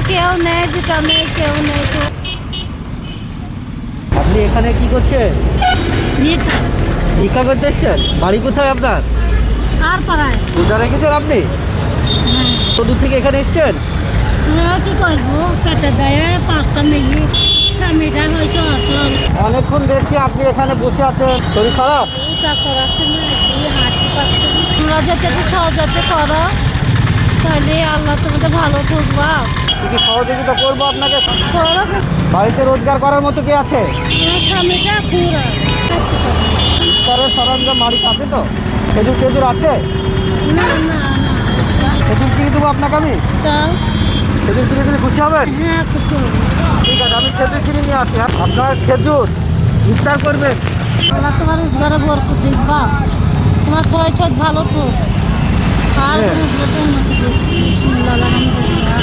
কেউ নেই, দুটা নেই, কেউ নেই তো। আপনি এখানে কি করছেন? ভিক্ষা। ভিক্ষা করতে এসছেন? বাড়ি কোথায় আপনার? আর পাড়ায়। রোজা রেখেছেন আপনি? হ্যাঁ। তো দূর থেকে এখানে এসছেন? কি করবো, পেটে দেয় 5টা মিনিট, স্বামীটা হয়েছে অচল। অনেকক্ষণ দেখছি আপনি এখানে বসে আছেন, শরীর খারাপ? উটা করাচ্ছে না, হাঁটতে পারছে না। তোমরা যাতে একটু সহযোগিতা করো, তাহলে আল্লাহ তোমাদের ভালো থাকবা। কিছু সহযোগিতা করবো আপনাকে। করো। বাড়িতে রোজগার করার মতো কে আছে? আমার স্বামীটা খুঁড়া করতে পারে। ইফতারের সরঞ্জাম বাড়িতে আছে তো? খেজুর টেজুর আছে? না না না। খেজুর কিনে দেবো আপনাকে আমি? তাও খেজুর কিনে দিলে খুশি হবেন? হ্যাঁ, খুশি হবো। ঠিক আছে, আমি খেজুর কিনে নিয়ে আসি। আপনার খেজুর ইফতার করবেন। আল্লাহ তোমার রোজগারে বরকত দেখবা, তোমার ছয় ছয় ভালো তো, আর হ্যাঁ। কোনো উন্নতি দেখবি। বিসমিল্লাহ, আলহামদুলিল্লাহ।